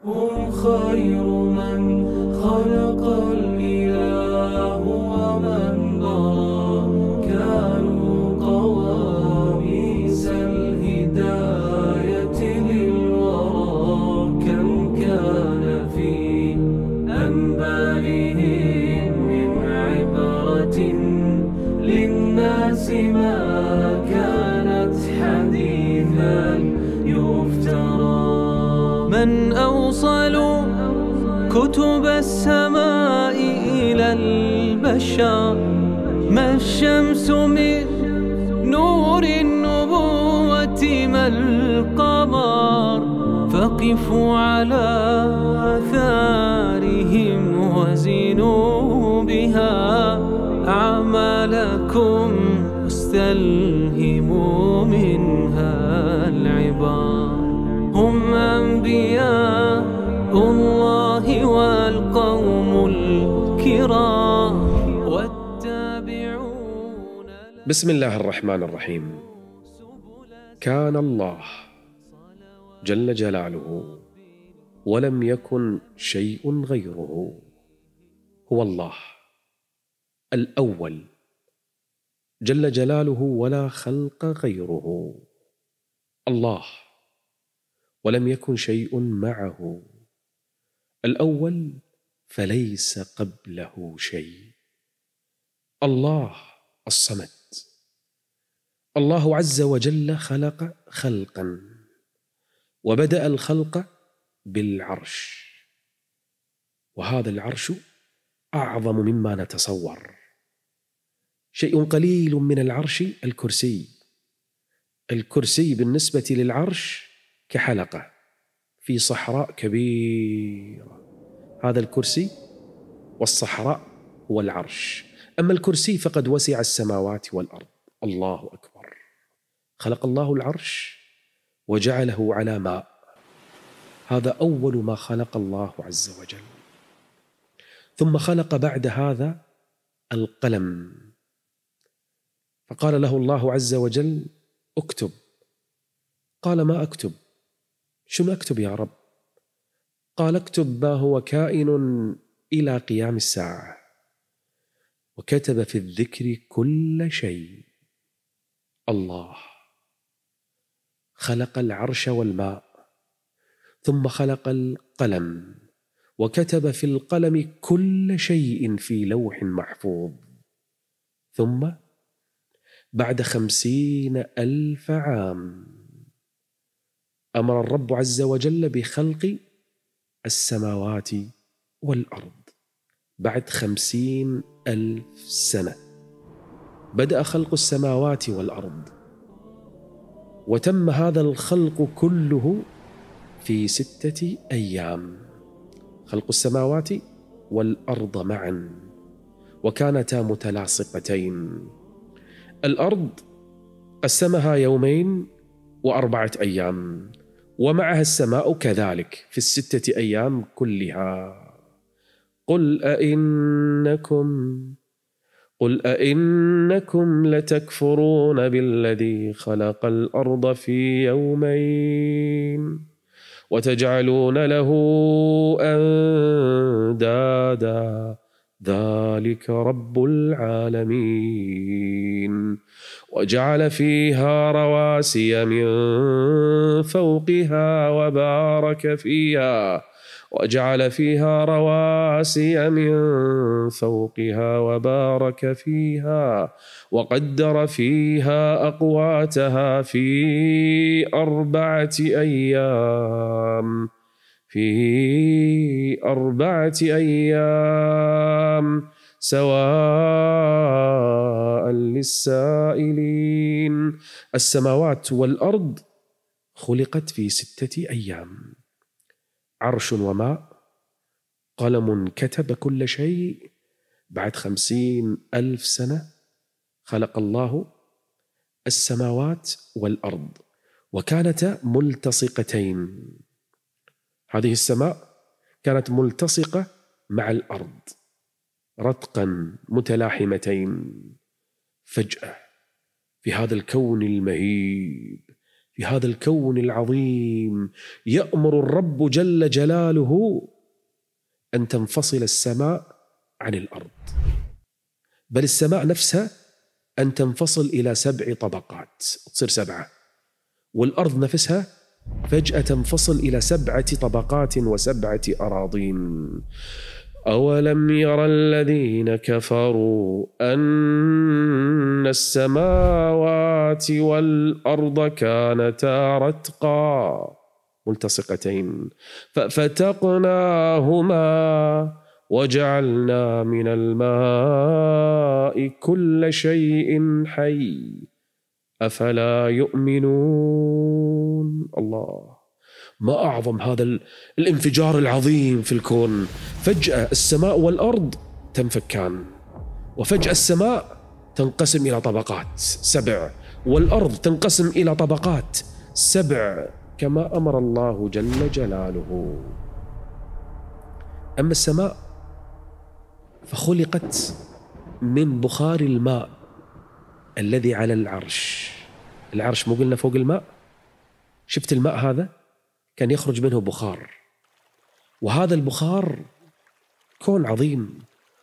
هم خير من خلق الإله ومن برا، كانوا قواميس الهداية للورى. كم كان في أنبائهم من عبرة للناس، ما كانت حديثا يفترى. من أوصل كتب السماء إلى البشر، ما الشمس من نور النبوة، ما القمر. فقفوا على آثارهم وزنوا بها أعمالكم، واستلهموا منها العبار. هم أنبياء الله والقوم الكرام والتابعون. بسم الله الرحمن الرحيم. كان الله جل جلاله ولم يكن شيء غيره، هو الله الأول جل جلاله ولا خلق غيره، الله ولم يكن شيء معه، الأول فليس قبله شيء، الله الصمد. الله عز وجل خلق خلقا، وبدأ الخلق بالعرش، وهذا العرش أعظم مما نتصور. شيء قليل من العرش الكرسي، الكرسي بالنسبة للعرش كحلقة في صحراء كبيرة، هذا الكرسي، والصحراء هو العرش. أما الكرسي فقد وسع السماوات والأرض. الله أكبر. خلق الله العرش وجعله على ماء، هذا أول ما خلق الله عز وجل. ثم خلق بعد هذا القلم، فقال له الله عز وجل: اكتب. قال: ما أكتب؟ شنو أكتب يا رب؟ قال: اكتب ما هو كائن إلى قيام الساعة. وكتب في الذكر كل شيء. الله خلق العرش والماء، ثم خلق القلم، وكتب في القلم كل شيء في لوح محفوظ. ثم بعد 50,000 عام أمر الرب عز وجل بخلق السماوات والأرض. بعد 50,000 سنة بدأ خلق السماوات والأرض، وتم هذا الخلق كله في 6 أيام، خلق السماوات والأرض معا، وكانتا متلاصقتين. الأرض قسمها 2 و4 أيام، ومعها السماء كذلك في 6 أيام كلها. قل أئنكم لتكفرون بالذي خلق الأرض في يومين وتجعلون له أندادا، ذلك رب العالمين. وجعل فيها رواسي من فوقها وبارك فيها، وجعل فيها رواسي من فوقها وبارك فيها، وقدر فيها أقواتها في 4 أيام، سواء للسائلين. السماوات والأرض خلقت في 6 أيام، عرش وماء، قلم كتب كل شيء. بعد 50,000 سنة خلق الله السماوات والأرض، وكانتا ملتصقتين. هذه السماء كانت ملتصقة مع الأرض رتقا متلاحمتين. فجأة في هذا الكون المهيب في هذا الكون العظيم يأمر الرب جل جلاله أن تنفصل السماء عن الأرض، بل السماء نفسها أن تنفصل إلى 7 طبقات تصير 7، والأرض نفسها فجأة تنفصل إلى 7 طبقات و7 أراضين. أولم يرى الذين كفروا أن السماوات والأرض كانتا رتقا ملتصقتين ففتقناهما وجعلنا من الماء كل شيء حي أفلا يؤمنون. الله، ما أعظم هذا الانفجار العظيم في الكون. فجأة السماء والأرض تنفكان، وفجأة السماء تنقسم إلى طبقات 7، والأرض تنقسم إلى طبقات 7 كما أمر الله جل جلاله. أما السماء فخلقت من بخار الماء الذي على العرش. العرش مو قلنا فوق الماء؟ شفت الماء هذا كان يخرج منه بخار، وهذا البخار كون عظيم،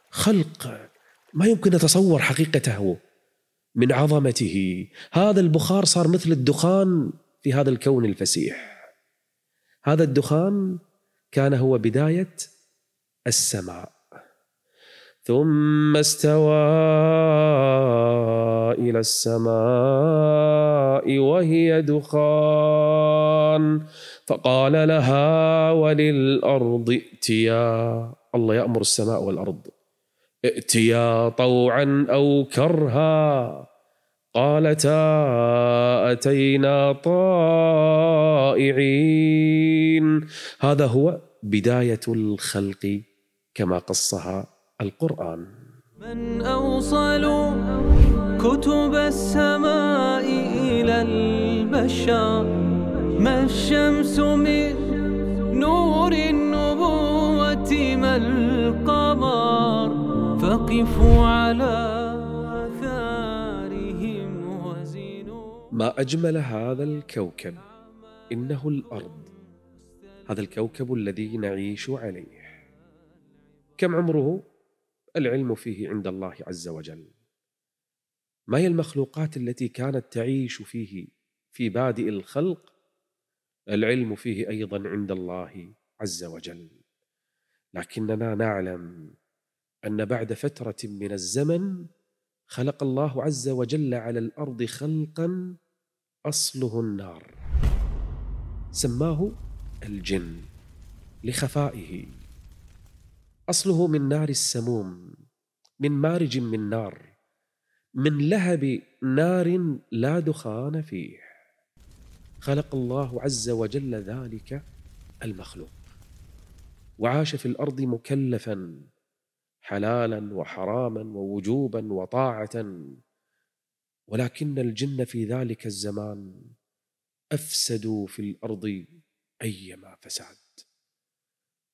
خلق ما يمكن نتصور حقيقته من عظمته. هذا البخار صار مثل الدخان في هذا الكون الفسيح. هذا الدخان كان هو بداية السماء، ثم استوى إلى السماء وهي دخان فقال لها وللأرض ائتيا. الله يأمر السماء والأرض ائتيا طوعا أو كرها قالتا أتينا طائعين. هذا هو بداية الخلق كما قصها القرآن. من أوصل كتب السماء إلى البشر، ما الشمس من نور النبوة ما القمر، فقفوا على آثارهم وزنوا. ما أجمل هذا الكوكب، إنه الأرض، هذا الكوكب الذي نعيش عليه. كم عمره؟ العلم فيه عند الله عز وجل. ما هي المخلوقات التي كانت تعيش فيه في بادئ الخلق؟ العلم فيه أيضا عند الله عز وجل. لكننا نعلم أن بعد فترة من الزمن خلق الله عز وجل على الأرض خلقا أصله النار، سماه الجن لخفائه. أصله من نار السموم، من مارج من نار، من لهب نار لا دخان فيه. خلق الله عز وجل ذلك المخلوق، وعاش في الأرض مكلفا حلالا وحراما ووجوبا وطاعة. ولكن الجن في ذلك الزمان أفسدوا في الأرض أيما فساد،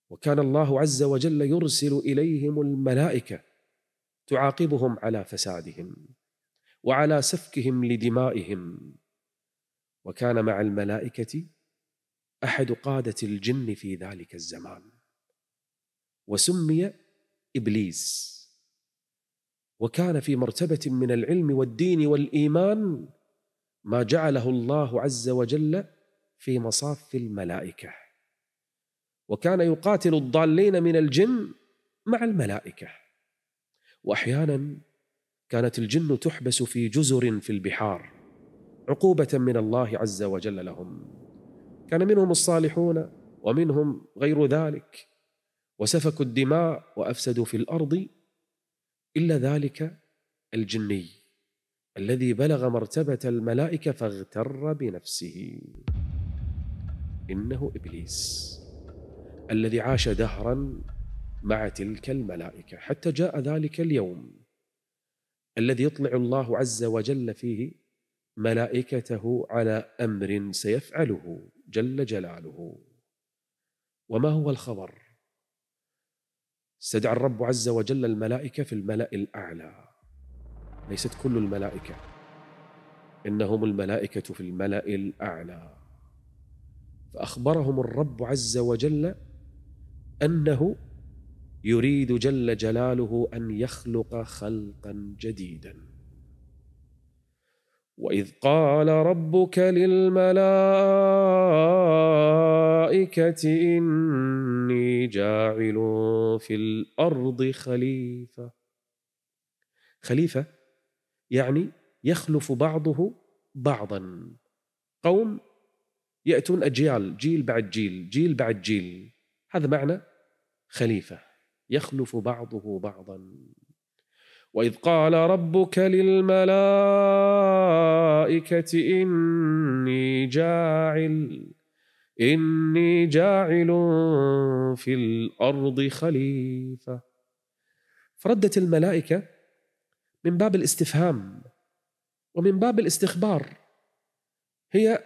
وكان الله عز وجل يرسل إليهم الملائكة تعاقبهم على فسادهم وعلى سفكهم لدمائهم. وكان مع الملائكة أحد قادة الجن في ذلك الزمان، وسمي إبليس، وكان في مرتبة من العلم والدين والإيمان ما جعله الله عز وجل في مصاف الملائكة، وكان يقاتل الضالين من الجن مع الملائكة. وأحيانا كانت الجن تحبس في جزر في البحار عقوبة من الله عز وجل لهم. كان منهم الصالحون ومنهم غير ذلك، وسفكوا الدماء وأفسدوا في الأرض، إلا ذلك الجني الذي بلغ مرتبة الملائكة فاغتر بنفسه، إنه إبليس الذي عاش دهرا مع تلك الملائكة، حتى جاء ذلك اليوم الذي يطلع الله عز وجل فيه ملائكته على أمر سيفعله جل جلاله. وما هو الخبر؟ استدعى الرب عز وجل الملائكة في الملأ الأعلى، ليست كل الملائكة، إنهم الملائكة في الملأ الأعلى. فأخبرهم الرب عز وجل أنه يريد جل جلاله أن يخلق خلقا جديدا. وإذ قال ربك للملائكة إني جاعل في الأرض خليفة. خليفة يعني يخلف بعضه بعضا، قوم يأتون أجيال، جيل بعد جيل، جيل بعد جيل، هذا معنى خليفة، يخلف بعضه بعضا. وإذ قال ربك للملائكة إني جاعل في الأرض خليفة. فردت الملائكة من باب الاستفهام ومن باب الاستخبار، هي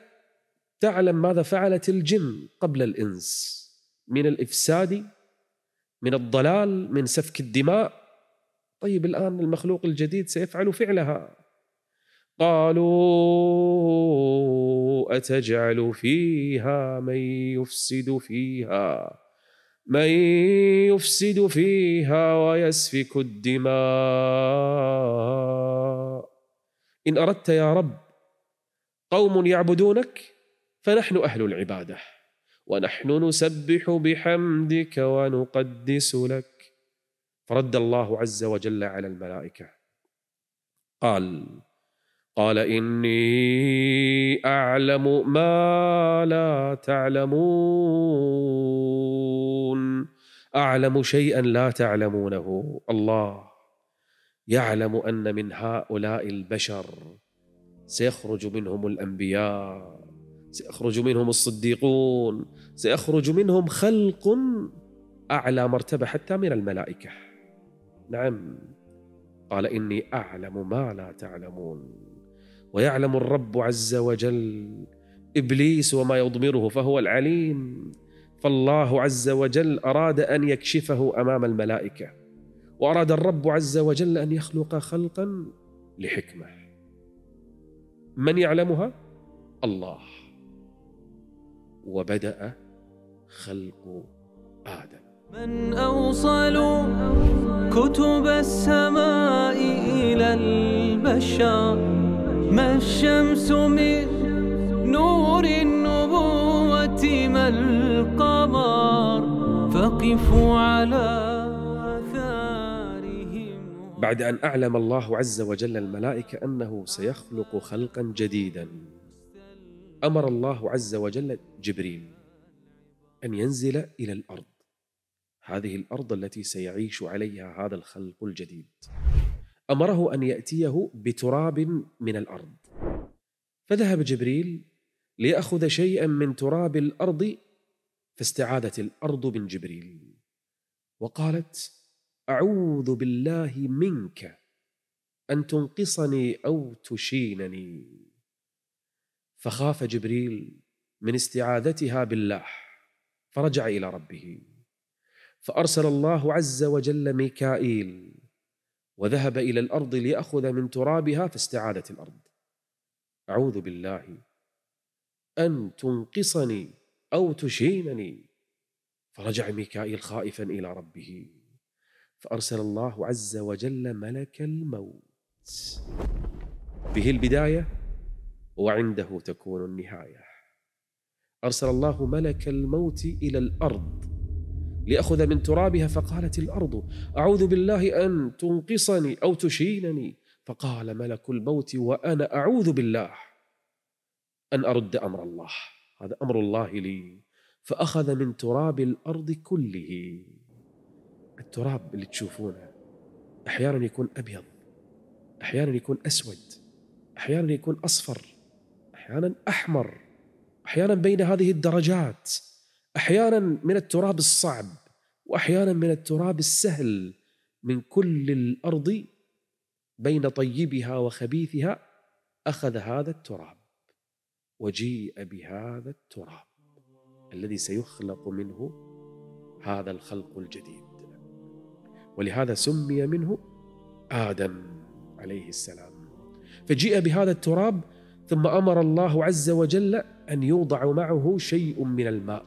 تعلم ماذا فعلت الجن قبل الإنس من الإفساد، من الضلال، من سفك الدماء. طيب الآن المخلوق الجديد سيفعل فعلها. قالوا أتجعل فيها من يفسد فيها ويسفك الدماء. إن أردت يا رب قوم يعبدونك فنحن أهل العبادة، ونحن نسبح بحمدك ونقدس لك. فرد الله عز وجل على الملائكة قال إني أعلم ما لا تعلمون. أعلم شيئا لا تعلمونه. الله يعلم أن من هؤلاء البشر سيخرج منهم الأنبياء، سيخرج منهم الصديقون، سيخرج منهم خلق أعلى مرتبة حتى من الملائكة. نعم، قال إني أعلم ما لا تعلمون. ويعلم الرب عز وجل إبليس وما يضمره، فهو العليم. فالله عز وجل أراد أن يكشفه أمام الملائكة، وأراد الرب عز وجل أن يخلق خلقا لحكمة. من يعلمها؟ الله. وبدأ خلق آدم. من أوصل كتب السماء إلى البشر، ما الشمس من نور النبوة، ما القمر، فقفوا على آثارهم. بعد أن أعلم الله عز وجل الملائكة أنه سيخلق خلقا جديدا، أمر الله عز وجل جبريل أن ينزل إلى الأرض، هذه الأرض التي سيعيش عليها هذا الخلق الجديد. أمره أن يأتيه بتراب من الأرض، فذهب جبريل ليأخذ شيئا من تراب الأرض، فاستعاذت الأرض من جبريل وقالت أعوذ بالله منك أن تنقصني أو تشينني. فخاف جبريل من استعاذتها بالله فرجع إلى ربه، فأرسل الله عز وجل ميكائيل وذهب إلى الأرض ليأخذ من ترابها، فاستعاذت الأرض أعوذ بالله أن تنقصني أو تشينني. فرجع ميكائيل خائفا إلى ربه، فأرسل الله عز وجل ملك الموت، به البداية وعنده تكون النهاية. أرسل الله ملك الموت إلى الأرض ليأخذ من ترابها، فقالت الأرض أعوذ بالله أن تنقصني أو تشينني. فقال ملك الموت وأنا أعوذ بالله أن أرد أمر الله، هذا أمر الله لي. فأخذ من تراب الأرض كله. التراب اللي تشوفونه أحيانا يكون أبيض، أحيانا يكون أسود، أحيانا يكون أصفر، أحيانا أحمر، أحيانا بين هذه الدرجات، أحيانا من التراب الصعب وأحيانا من التراب السهل. من كل الأرض بين طيبها وخبيثها أخذ هذا التراب، وجيء بهذا التراب الذي سيخلق منه هذا الخلق الجديد، ولهذا سمي منه آدم عليه السلام. فجيء بهذا التراب ثم أمر الله عز وجل أن يوضع معه شيء من الماء،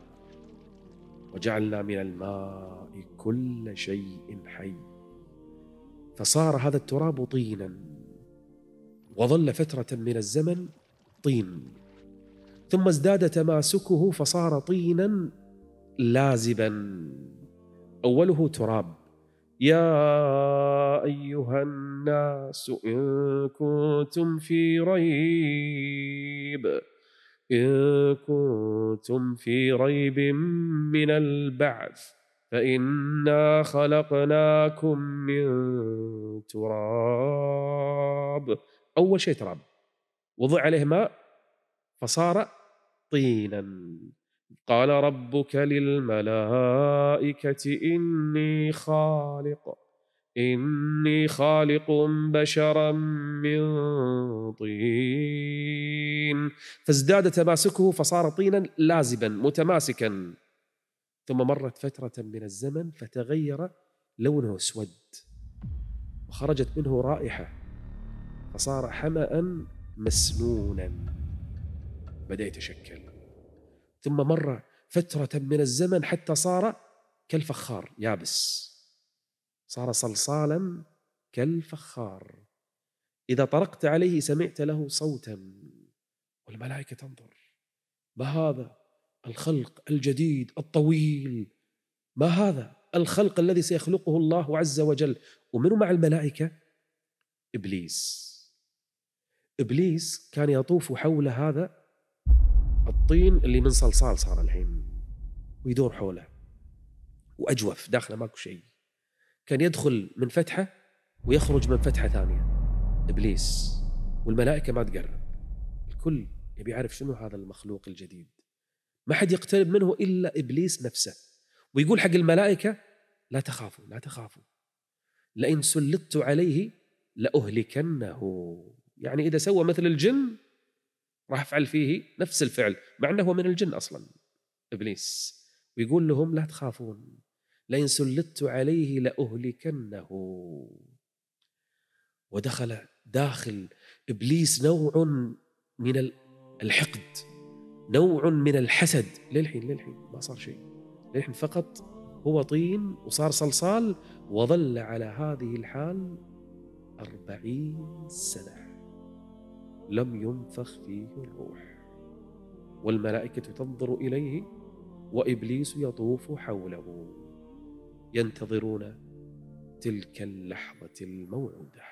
وجعلنا من الماء كل شيء حي، فصار هذا التراب طينا، وظل فترة من الزمن طين، ثم ازداد تماسكه فصار طينا لازبا. أوله تراب. يا أيها الناس إن كنتم في ريب من البعث فإنا خلقناكم من تراب. أول شيء تراب، وضع عليه ماء فصار طينا. قال ربك للملائكة إني خالق بشرا من طين، فازداد تماسكه فصار طينا لازبا متماسكا. ثم مرت فترة من الزمن فتغير لونه اسود، وخرجت منه رائحة فصار حمأ مسنونا، بدأ يتشكل. ثم مر فترة من الزمن حتى صار كالفخار يابس، صار صلصالا كالفخار، إذا طرقت عليه سمعت له صوتا، والملائكة تنظر: ما هذا الخلق الجديد الطويل؟ ما هذا الخلق الذي سيخلقه الله عز وجل؟ ومنه مع الملائكة؟ إبليس كان يطوف حول هذا الطين اللي من صلصال صار الحين، ويدور حوله، وأجوف داخله ماكو شيء، كان يدخل من فتحة ويخرج من فتحة ثانية إبليس، والملائكة ما تقرب، الكل يبي يعرف شنو هذا المخلوق الجديد، ما حد يقترب منه إلا إبليس نفسه، ويقول حق الملائكة: لا تخافوا لئن سلطت عليه لأهلكنه. يعني إذا سوى مثل الجن راح أفعل فيه نفس الفعل، مع أنه هو من الجن أصلا إبليس، ويقول لهم: لا تخافون لئن سلطت عليه لأهلكنه. ودخل داخل إبليس نوع من الحقد، نوع من الحسد. للحين ما صار شيء، للحين فقط هو طين وصار صلصال، وظل على هذه الحال 40 سنة لم ينفخ فيه الروح، والملائكة تنظر إليه وإبليس يطوف حوله، ينتظرون تلك اللحظة الموعودة.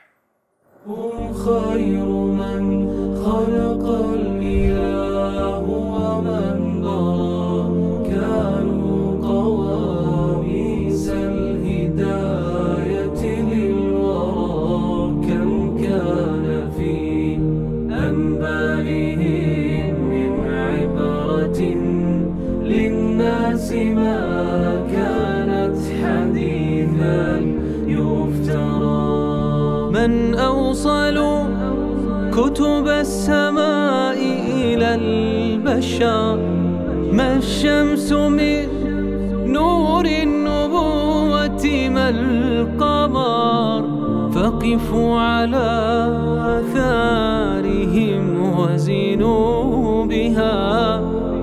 هم خير من خلق الإله ومن ضرى، كانوا قواميس الهداية للورى، كم كان في أنبائهم من عبرة للناس، ما كانت حديثا يفترى. من أوصل كتب السماء إلى البشر، ما الشمس من نور النبوة ما القمر، فقفوا على آثارهم وزنوا بها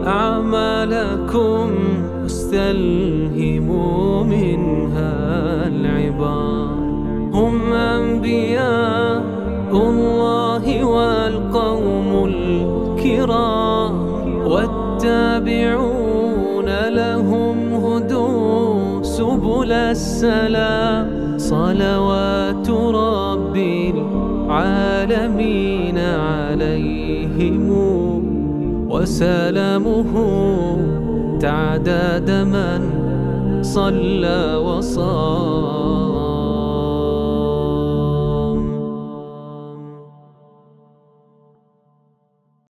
أعمالكم، واستلهموا منها العبار. هم أنبياء الله والقوم الكرام، والتابعون لهم هدوا سبل السلام، صلوات رب العالمين عليهم وسلامه تعداد من صلى وصام.